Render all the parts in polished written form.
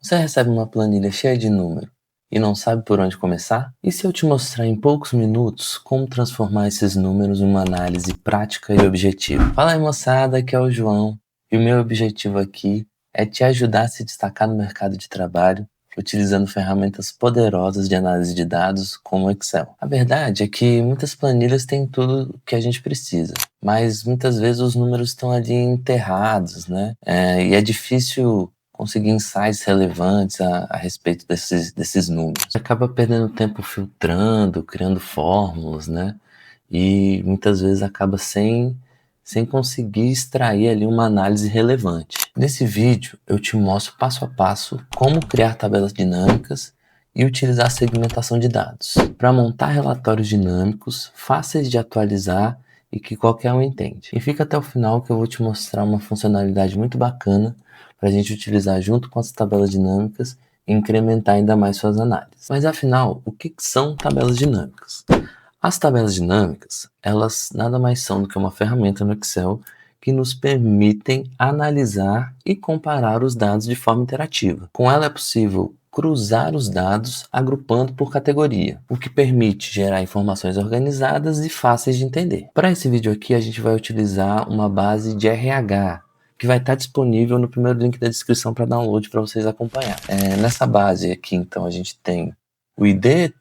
Você recebe uma planilha cheia de número e não sabe por onde começar? E se eu te mostrar em poucos minutos como transformar esses números em uma análise prática e objetiva? Fala aí, moçada, aqui é o João e o meu objetivo aqui é te ajudar a se destacar no mercado de trabalho utilizando ferramentas poderosas de análise de dados como o Excel. A verdade é que muitas planilhas têm tudo o que a gente precisa, mas muitas vezes os números estão ali enterrados, né? E é difícil conseguir insights relevantes a respeito desses números. Acaba perdendo tempo filtrando, criando fórmulas, né? E muitas vezes acaba sem conseguir extrair ali uma análise relevante. Nesse vídeo eu te mostro passo a passo como criar tabelas dinâmicas e utilizar a segmentação de dados para montar relatórios dinâmicos fáceis de atualizar e que qualquer um entende. E fica até o final que eu vou te mostrar uma funcionalidade muito bacana para a gente utilizar junto com as tabelas dinâmicas e incrementar ainda mais suas análises. Mas afinal, o que são tabelas dinâmicas? As tabelas dinâmicas, elas nada mais são do que uma ferramenta no Excel que nos permitem analisar e comparar os dados de forma interativa. Com ela é possível cruzar os dados agrupando por categoria, o que permite gerar informações organizadas e fáceis de entender. Para esse vídeo aqui, a gente vai utilizar uma base de RH, que vai estar disponível no primeiro link da descrição para download para vocês acompanhar. Nessa base aqui, então, a gente tem o ID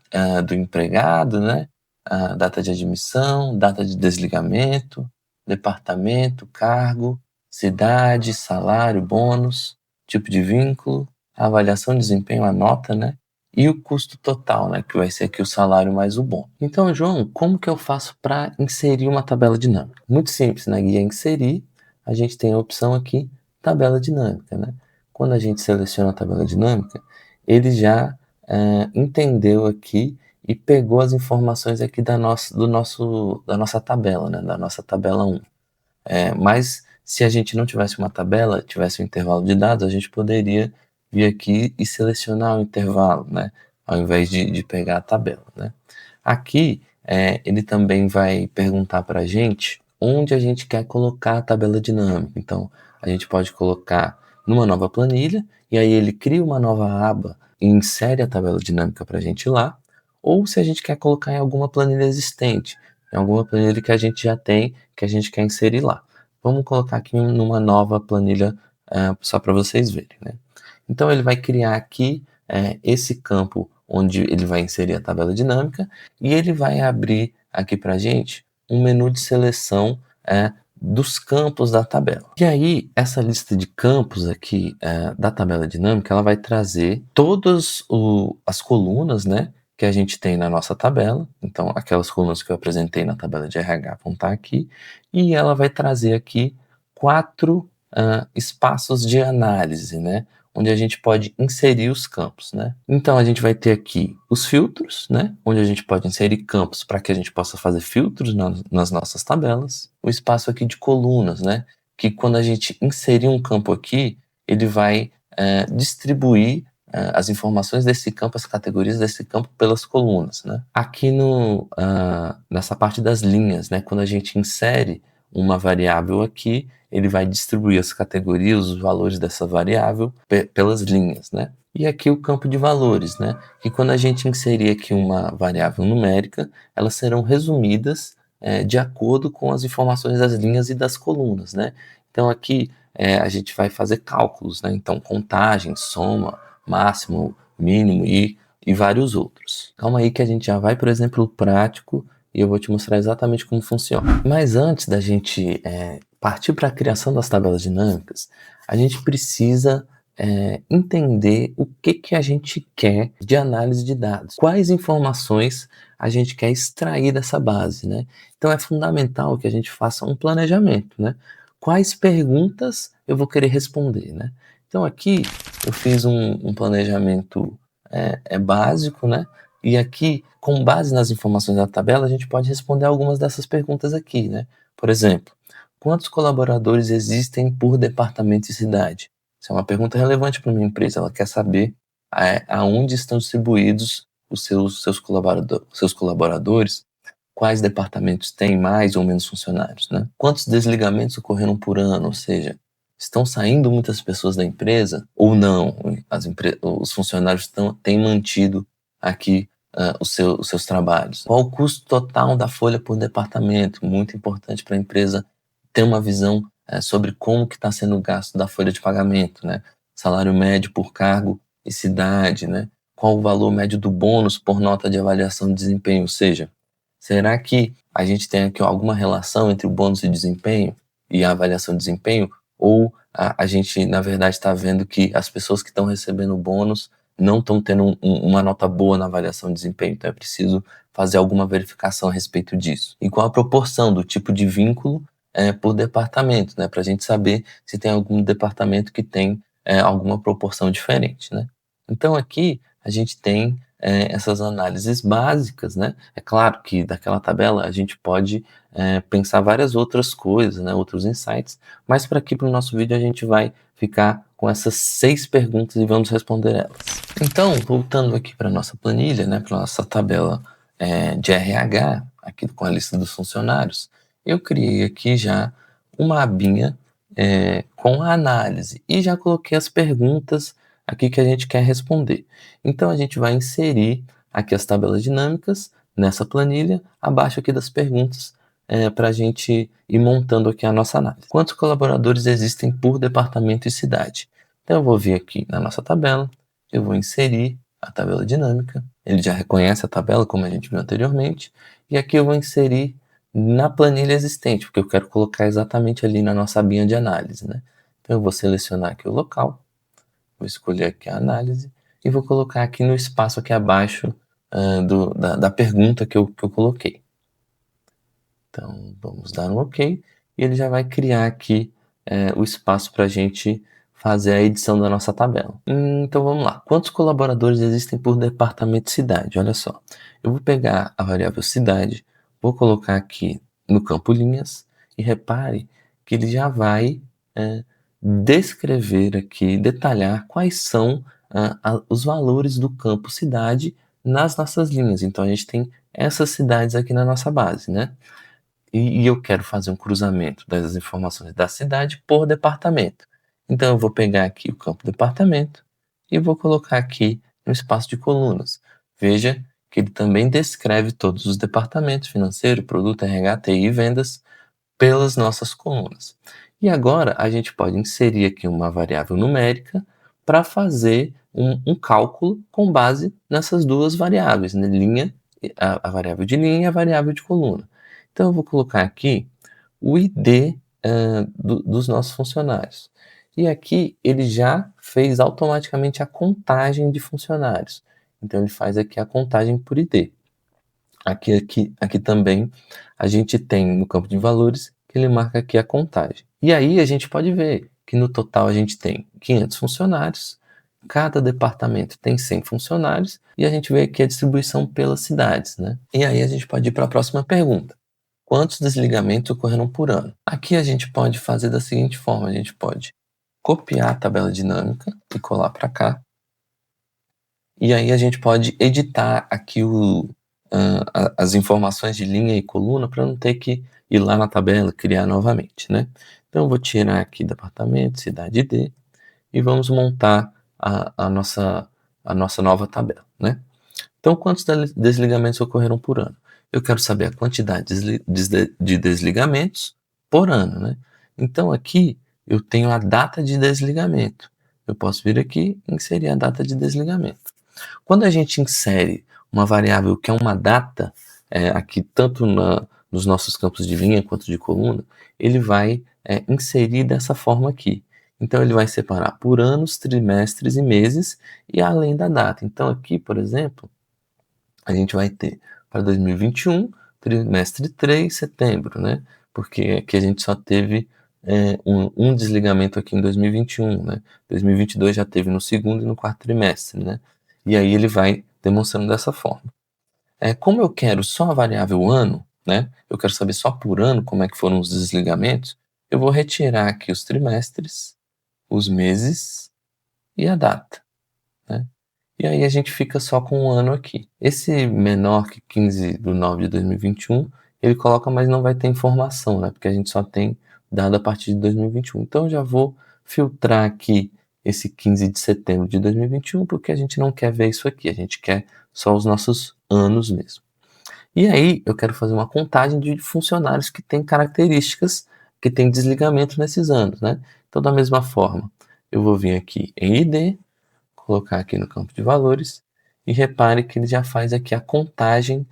do empregado, né? A data de admissão, data de desligamento, departamento, cargo, cidade, salário, bônus, tipo de vínculo, a avaliação de desempenho, a nota, né? E o custo total, né? Que vai ser aqui o salário mais o bônus. Então, João, como que eu faço para inserir uma tabela dinâmica? Muito simples, na guia Inserir, a gente tem a opção aqui, tabela dinâmica, né? Quando a gente seleciona a tabela dinâmica, ele já entendeu aqui e pegou as informações aqui da nossa tabela, né? Da nossa tabela 1. Mas se a gente não tivesse uma tabela, tivesse um intervalo de dados, a gente poderia vir aqui e selecionar o intervalo, né? Ao invés de pegar a tabela, né? Aqui, ele também vai perguntar para a gente onde a gente quer colocar a tabela dinâmica. Então, a gente pode colocar numa nova planilha, e aí ele cria uma nova aba e insere a tabela dinâmica para a gente lá, ou se a gente quer colocar em alguma planilha existente, em alguma planilha que a gente já tem, que a gente quer inserir lá. Vamos colocar aqui numa nova planilha só para vocês verem, né? Então ele vai criar aqui esse campo onde ele vai inserir a tabela dinâmica e ele vai abrir aqui para a gente um menu de seleção dos campos da tabela. E aí, essa lista de campos aqui da tabela dinâmica, ela vai trazer todas as colunas, né, que a gente tem na nossa tabela. Então, aquelas colunas que eu apresentei na tabela de RH vão estar aqui. E ela vai trazer aqui 4 espaços de análise, né, onde a gente pode inserir os campos, né? Então, a gente vai ter aqui os filtros, né? Onde a gente pode inserir campos para que a gente possa fazer filtros nas nossas tabelas. O espaço aqui de colunas, né? Que quando a gente inserir um campo aqui, ele vai distribuir as informações desse campo, as categorias desse campo pelas colunas, né? Aqui nessa parte das linhas, né? Quando a gente insere uma variável aqui, ele vai distribuir as categorias, os valores dessa variável pelas linhas, né? E aqui o campo de valores, né? Que quando a gente inserir aqui uma variável numérica, elas serão resumidas de acordo com as informações das linhas e das colunas, né? Então aqui a gente vai fazer cálculos, né? Então contagem, soma, máximo, mínimo e vários outros. Calma aí que a gente já vai para o exemplo prático e eu vou te mostrar exatamente como funciona. Mas antes da gente partir para a criação das tabelas dinâmicas, a gente precisa entender o que a gente quer de análise de dados. Quais informações a gente quer extrair dessa base, né? Então é fundamental que a gente faça um planejamento, né? Quais perguntas eu vou querer responder, né? Então aqui eu fiz um planejamento básico, né? E aqui, com base nas informações da tabela, a gente pode responder algumas dessas perguntas aqui, né? Por exemplo, quantos colaboradores existem por departamento e cidade? Isso é uma pergunta relevante para uma empresa. Ela quer saber aonde estão distribuídos os seus colaboradores, quais departamentos têm mais ou menos funcionários, né? Quantos desligamentos ocorreram por ano? Ou seja, Estão saindo muitas pessoas da empresa ou não? Os funcionários têm mantido aqui os seus trabalhos? Qual o custo total da folha por departamento? Muito importante para a empresa ter uma visão sobre como que está sendo o gasto da folha de pagamento, né? Salário médio por cargo e cidade, né? Qual o valor médio do bônus por nota de avaliação de desempenho? Ou seja, será que a gente tem aqui alguma relação entre o bônus de desempenho e a avaliação de desempenho? Ou a gente, na verdade, está vendo que as pessoas que estão recebendo bônus não estão tendo uma nota boa na avaliação de desempenho? Então é preciso fazer alguma verificação a respeito disso. E qual a proporção do tipo de vínculo por departamento, né? Para a gente saber se tem algum departamento que tem alguma proporção diferente, né? Então aqui a gente tem essas análises básicas, né? É claro que daquela tabela a gente pode pensar várias outras coisas, né? Outros insights, mas para aqui para o nosso vídeo a gente vai ficar com essas 6 perguntas e vamos responder elas. Então, voltando aqui para nossa planilha, né? Para nossa tabela de RH, aqui com a lista dos funcionários, eu criei aqui já uma abinha com a análise e já coloquei as perguntas aqui que a gente quer responder. Então a gente vai inserir aqui as tabelas dinâmicas nessa planilha, abaixo aqui das perguntas, para a gente ir montando aqui a nossa análise. Quantos colaboradores existem por departamento e cidade? Então eu vou vir aqui na nossa tabela, eu vou inserir a tabela dinâmica, ele já reconhece a tabela como a gente viu anteriormente, e aqui eu vou inserir na planilha existente, porque eu quero colocar exatamente ali na nossa abinha de análise, né? Então eu vou selecionar aqui o local, vou escolher aqui a análise e vou colocar aqui no espaço aqui abaixo da pergunta que eu coloquei. Então vamos dar um OK e ele já vai criar aqui o espaço para a gente fazer a edição da nossa tabela. Então vamos lá. Quantos colaboradores existem por departamento e cidade? Olha só, eu vou pegar a variável cidade, vou colocar aqui no campo linhas e repare que ele já vai descrever aqui, detalhar quais são os valores do campo cidade nas nossas linhas. Então a gente tem essas cidades aqui na nossa base, né? E eu quero fazer um cruzamento das informações da cidade por departamento. Então eu vou pegar aqui o campo departamento e vou colocar aqui no espaço de colunas. Veja que ele também descreve todos os departamentos: financeiro, produto, RH, TI e vendas, pelas nossas colunas. E agora a gente pode inserir aqui uma variável numérica para fazer um cálculo com base nessas duas variáveis, né? A variável de linha e a variável de coluna. Então eu vou colocar aqui o ID dos nossos funcionários. E aqui ele já fez automaticamente a contagem de funcionários. Então ele faz aqui a contagem por ID. Aqui também a gente tem no campo de valores que ele marca aqui a contagem. E aí a gente pode ver que no total a gente tem 500 funcionários, cada departamento tem 100 funcionários e a gente vê aqui a distribuição pelas cidades, né? E aí a gente pode ir para a próxima pergunta. Quantos desligamentos ocorreram por ano? Aqui a gente pode fazer da seguinte forma: a gente pode copiar a tabela dinâmica e colar para cá. E aí a gente pode editar aqui as informações de linha e coluna para não ter que ir lá na tabela criar novamente, né? Então eu vou tirar aqui departamento, cidade D e vamos montar a nossa nova tabela, né? Então quantos desligamentos ocorreram por ano? Eu quero saber a quantidade de desligamentos por ano, né? Então aqui eu tenho a data de desligamento. Eu posso vir aqui e inserir a data de desligamento. Quando a gente insere uma variável que é uma data, aqui tanto nos nossos campos de linha quanto de coluna, ele vai inserir dessa forma aqui. Então ele vai separar por anos, trimestres e meses e além da data. Então aqui, por exemplo, a gente vai ter para 2021, trimestre 3, setembro, né? Porque aqui a gente só teve um desligamento aqui em 2021, né? 2022 já teve no segundo e no quarto trimestre, né? E aí ele vai demonstrando dessa forma. Como eu quero só a variável ano, né? Eu quero saber só por ano como é que foram os desligamentos, eu vou retirar aqui os trimestres, os meses e a data, né? E aí a gente fica só com um ano aqui. Esse menor que 15 de 9 de 2021, ele coloca, mas não vai ter informação, né? Porque a gente só tem dado a partir de 2021. Então, eu já vou filtrar aqui esse 15 de setembro de 2021, porque a gente não quer ver isso aqui, a gente quer só os nossos anos mesmo. E aí, eu quero fazer uma contagem de funcionários que têm características, que têm desligamento nesses anos, né? Então, da mesma forma, eu vou vir aqui em ID, colocar aqui no campo de valores, e repare que ele já faz aqui a contagem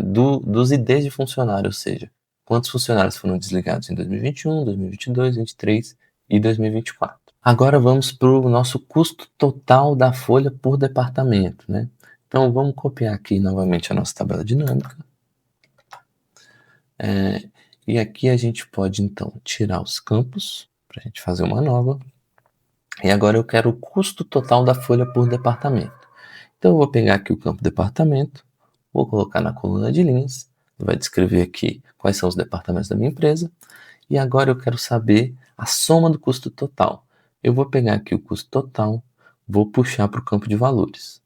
dos IDs de funcionário, ou seja, quantos funcionários foram desligados em 2021, 2022, 2023 e 2024. Agora vamos para o nosso custo total da folha por departamento, né? Então vamos copiar aqui novamente a nossa tabela dinâmica. E aqui a gente pode então tirar os campos para a gente fazer uma nova. E agora eu quero o custo total da folha por departamento. Então eu vou pegar aqui o campo departamento, vou colocar na coluna de linhas, vai descrever aqui quais são os departamentos da minha empresa, e agora eu quero saber a soma do custo total. Eu vou pegar aqui o custo total, vou puxar para o campo de valores.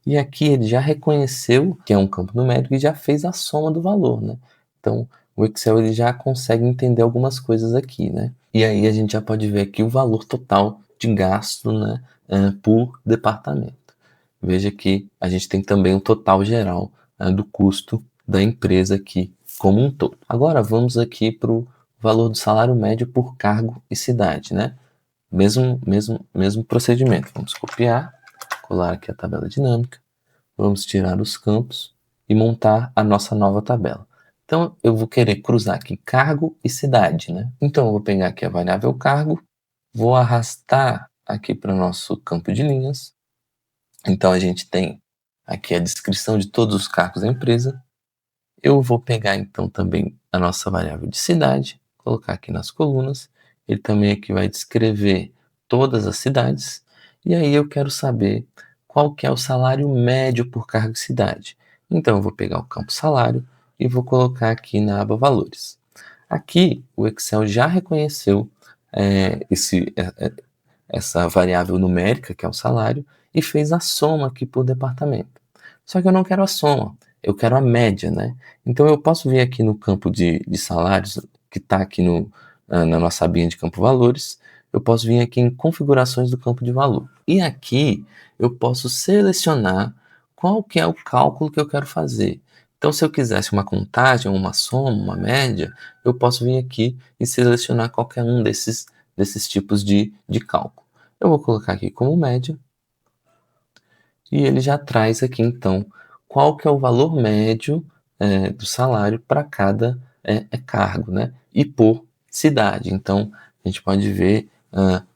E aqui ele já reconheceu que é um campo numérico e já fez a soma do valor, né? Então o Excel ele já consegue entender algumas coisas aqui, né? E aí a gente já pode ver aqui o valor total de gasto, né, por departamento. Veja que a gente tem também um total geral do custo da empresa aqui como um todo. Agora vamos aqui para o valor do salário médio por cargo e cidade, né? Mesmo procedimento. Vamos copiar, colar aqui a tabela dinâmica, vamos tirar os campos e montar a nossa nova tabela. Então eu vou querer cruzar aqui cargo e cidade, né? Então eu vou pegar aqui a variável cargo, vou arrastar aqui para o nosso campo de linhas. Então a gente tem aqui a descrição de todos os cargos da empresa. Eu vou pegar então também a nossa variável de cidade, colocar aqui nas colunas. Ele também aqui vai descrever todas as cidades. E aí eu quero saber qual que é o salário médio por cargo e cidade. Então eu vou pegar o campo salário e vou colocar aqui na aba valores. Aqui o Excel já reconheceu essa variável numérica, que é o salário, e fez a soma aqui por departamento. Só que eu não quero a soma, eu quero a média, né? Então eu posso vir aqui no campo de salários, que está aqui na nossa abinha de campo valores, eu posso vir aqui em configurações do campo de valor. E aqui eu posso selecionar qual que é o cálculo que eu quero fazer. Então, se eu quisesse uma contagem, uma soma, uma média, eu posso vir aqui e selecionar qualquer um desses tipos de cálculo. Eu vou colocar aqui como média, e ele já traz aqui então qual que é o valor médio do salário para cada cargo, né? E por cidade. Então a gente pode ver,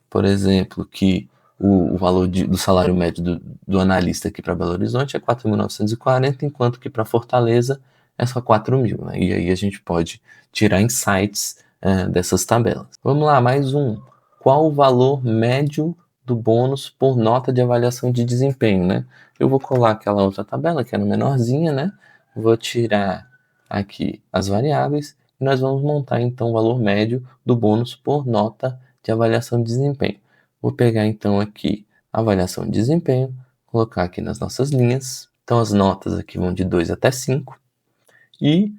por exemplo, que o valor do salário médio do analista aqui para Belo Horizonte é 4.940, enquanto que para Fortaleza é só 4.000, né? E aí a gente pode tirar insights dessas tabelas. Vamos lá, mais um. Qual o valor médio do bônus por nota de avaliação de desempenho, né? Eu vou colar aquela outra tabela que era menorzinha, né? Vou tirar aqui as variáveis e nós vamos montar então o valor médio do bônus por nota de avaliação de desempenho. Vou pegar então aqui a avaliação de desempenho, colocar aqui nas nossas linhas. Então as notas aqui vão de 2 até 5 e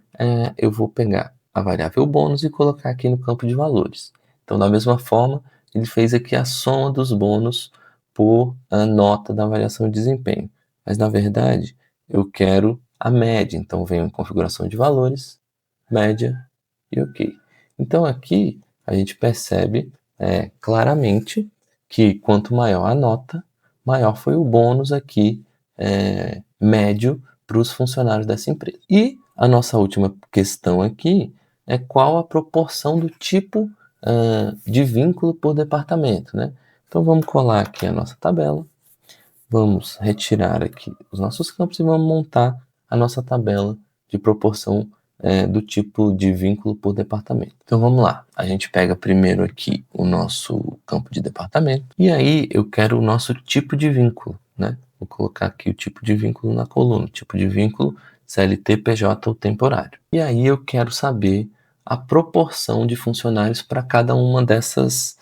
eu vou pegar a variável bônus e colocar aqui no campo de valores. Então da mesma forma, ele fez aqui a soma dos bônus por nota da avaliação de desempenho. Mas na verdade, eu quero a média. Então venho em configuração de valores, média e OK. Então aqui a gente percebe claramente que quanto maior a nota, maior foi o bônus aqui médio para os funcionários dessa empresa. E a nossa última questão aqui é qual a proporção do tipo de vínculo por departamento, né? Então vamos colar aqui a nossa tabela, vamos retirar aqui os nossos campos e vamos montar a nossa tabela de proporção do tipo de vínculo por departamento. Então vamos lá, a gente pega primeiro aqui o nosso campo de departamento e aí eu quero o nosso tipo de vínculo, né? Vou colocar aqui o tipo de vínculo na coluna, tipo de vínculo CLT, PJ ou temporário. E aí eu quero saber a proporção de funcionários para cada uma desses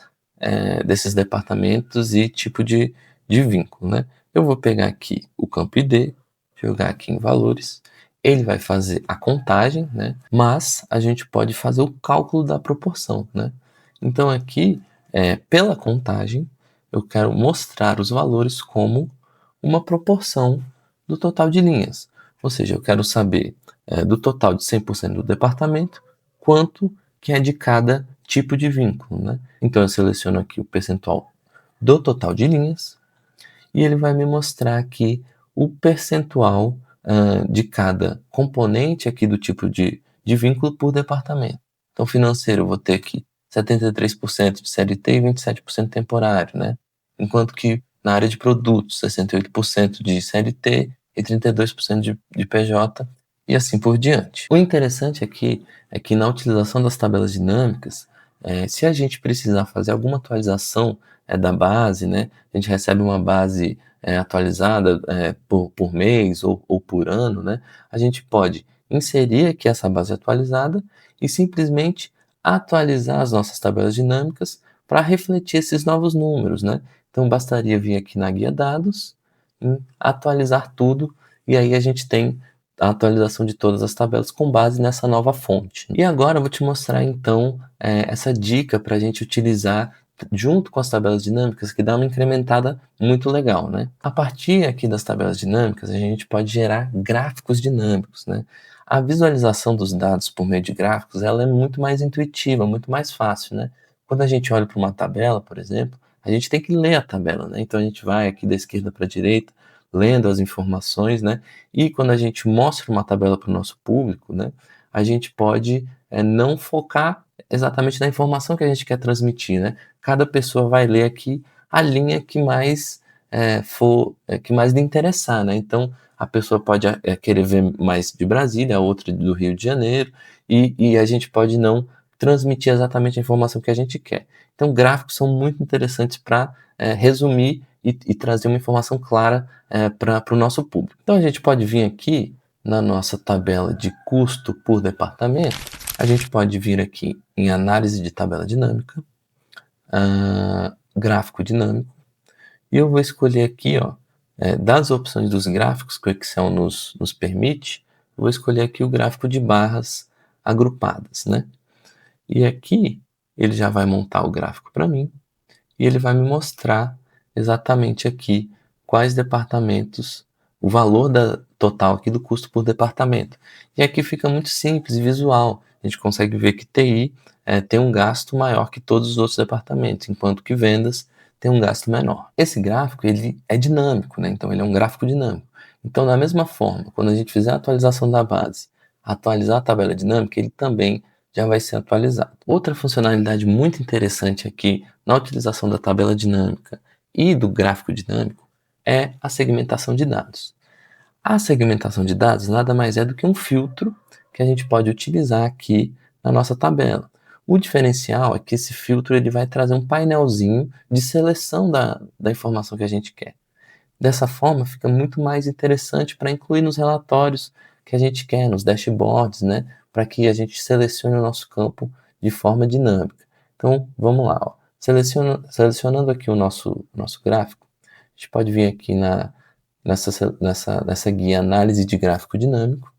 departamentos e tipo de vínculo, né? Eu vou pegar aqui o campo ID, jogar aqui em valores, ele vai fazer a contagem, né? Mas a gente pode fazer o cálculo da proporção, né? Então aqui, pela contagem, eu quero mostrar os valores como uma proporção do total de linhas. Ou seja, eu quero saber do total de 100% do departamento, quanto que é de cada tipo de vínculo, né? Então eu seleciono aqui o percentual do total de linhas e ele vai me mostrar aqui o percentual de cada componente aqui do tipo de vínculo por departamento. Então, financeiro, eu vou ter aqui 73% de CLT e 27% temporário, né? Enquanto que na área de produtos, 68% de CLT e 32% de PJ e assim por diante. O interessante aqui é que na utilização das tabelas dinâmicas, se a gente precisar fazer alguma atualização da base, né? A gente recebe uma base atualizada por mês ou por ano, né? A gente pode inserir aqui essa base atualizada e simplesmente atualizar as nossas tabelas dinâmicas para refletir esses novos números, né? Então bastaria vir aqui na guia dados, em atualizar tudo e aí a gente tem a atualização de todas as tabelas com base nessa nova fonte. E agora eu vou te mostrar então essa dica para a gente utilizar junto com as tabelas dinâmicas, que dá uma incrementada muito legal, né? A partir aqui das tabelas dinâmicas, a gente pode gerar gráficos dinâmicos, né? A visualização dos dados por meio de gráficos, ela é muito mais intuitiva, muito mais fácil, né? Quando a gente olha para uma tabela, por exemplo, a gente tem que ler a tabela, né? Então a gente vai aqui da esquerda para a direita, lendo as informações, né? E quando a gente mostra uma tabela para o nosso público, né? A gente pode não focar exatamente na informação que a gente quer transmitir, né? Cada pessoa vai ler aqui a linha que mais que mais lhe interessar, né? Então a pessoa pode querer ver mais de Brasília, a outra do Rio de Janeiro, e a gente pode não transmitir exatamente a informação que a gente quer. Então gráficos são muito interessantes para resumir e trazer uma informação clara para o nosso público. Então a gente pode vir aqui na nossa tabela de custo por departamento, a gente pode vir aqui em análise de tabela dinâmica, gráfico dinâmico, e eu vou escolher aqui, ó, das opções dos gráficos que o Excel nos permite, eu vou escolher aqui o gráfico de barras agrupadas, né? E aqui ele já vai montar o gráfico para mim e ele vai me mostrar exatamente aqui quais departamentos, o valor total aqui do custo por departamento. E aqui fica muito simples e visual. A gente consegue ver que TI tem um gasto maior que todos os outros departamentos, enquanto que vendas tem um gasto menor. Esse gráfico ele é dinâmico, né? Então ele é um gráfico dinâmico. Então, da mesma forma, quando a gente fizer a atualização da base, atualizar a tabela dinâmica, ele também já vai ser atualizado. Outra funcionalidade muito interessante aqui na utilização da tabela dinâmica e do gráfico dinâmico é a segmentação de dados. A segmentação de dados nada mais é do que um filtro que a gente pode utilizar aqui na nossa tabela. O diferencial é que esse filtro ele vai trazer um painelzinho de seleção da informação que a gente quer. Dessa forma, fica muito mais interessante para incluir nos relatórios que a gente quer, nos dashboards, né? Para que a gente selecione o nosso campo de forma dinâmica. Então, vamos lá. Ó. Selecionando aqui o nosso gráfico, a gente pode vir aqui nessa guia Análise de Gráfico Dinâmico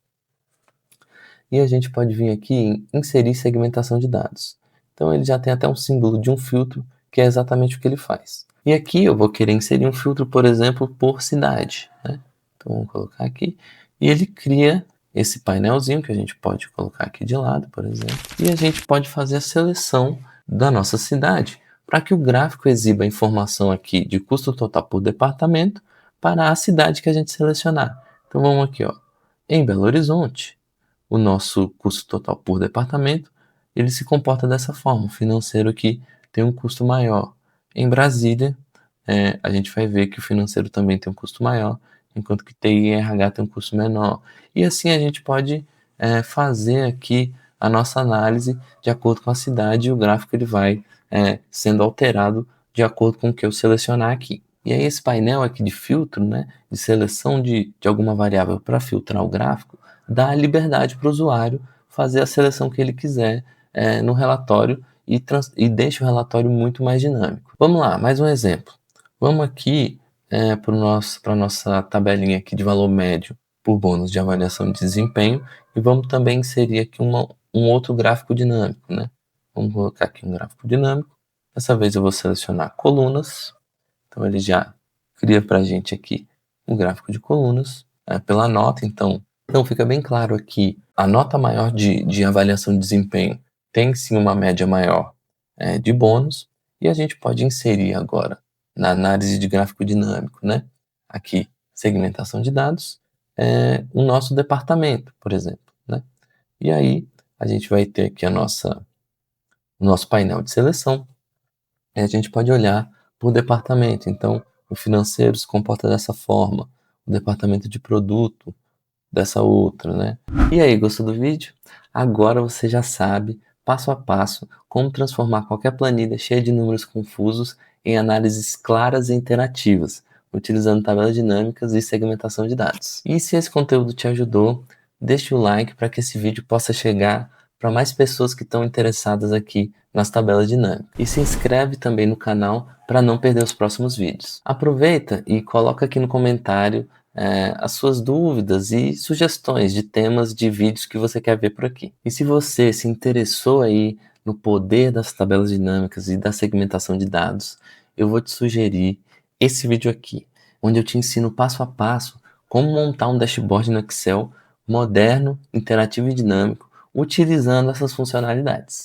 e a gente pode vir aqui em Inserir segmentação de dados. Então, ele já tem até um símbolo de um filtro, que é exatamente o que ele faz. E aqui eu vou querer inserir um filtro, por exemplo, por cidade, né? Então vamos colocar aqui. E ele cria esse painelzinho que a gente pode colocar aqui de lado, por exemplo. E a gente pode fazer a seleção da nossa cidade para que o gráfico exiba a informação aqui de custo total por departamento para a cidade que a gente selecionar. Então vamos aqui, ó. Em Belo Horizonte, o nosso custo total por departamento, ele se comporta dessa forma. O financeiro aqui tem um custo maior. Em Brasília, a gente vai ver que o financeiro também tem um custo maior, enquanto que TI e RH tem um custo menor. E assim a gente pode fazer aqui a nossa análise de acordo com a cidade e o gráfico ele vai sendo alterado de acordo com o que eu selecionar aqui. E aí esse painel aqui de filtro, né, de seleção de alguma variável para filtrar o gráfico, dá a liberdade para o usuário fazer a seleção que ele quiser no relatório e deixa o relatório muito mais dinâmico. Vamos lá, mais um exemplo. Vamos aqui para a nossa tabelinha aqui de valor médio por bônus de avaliação de desempenho, e vamos também inserir aqui um outro gráfico dinâmico, né? Vamos colocar aqui um gráfico dinâmico. Dessa vez eu vou selecionar colunas, então ele já cria para a gente aqui um gráfico de colunas pela nota, então fica bem claro aqui, a nota maior de avaliação de desempenho tem sim uma média maior de bônus, e a gente pode inserir agora na análise de gráfico dinâmico, né? Aqui, segmentação de dados, o nosso departamento, por exemplo, né? E aí, a gente vai ter aqui o nosso painel de seleção, e a gente pode olhar por departamento. Então, o financeiro se comporta dessa forma, o departamento de produto dessa outra, né? E aí, gostou do vídeo? Agora você já sabe, passo a passo, como transformar qualquer planilha cheia de números confusos em análises claras e interativas, utilizando tabelas dinâmicas e segmentação de dados. E se esse conteúdo te ajudou, deixe o like para que esse vídeo possa chegar para mais pessoas que estão interessadas aqui nas tabelas dinâmicas. E se inscreve também no canal para não perder os próximos vídeos. Aproveita e coloca aqui no comentário as suas dúvidas e sugestões de temas de vídeos que você quer ver por aqui. E se você se interessou aí no poder das tabelas dinâmicas e da segmentação de dados, eu vou te sugerir esse vídeo aqui, onde eu te ensino passo a passo como montar um dashboard no Excel moderno, interativo e dinâmico, utilizando essas funcionalidades.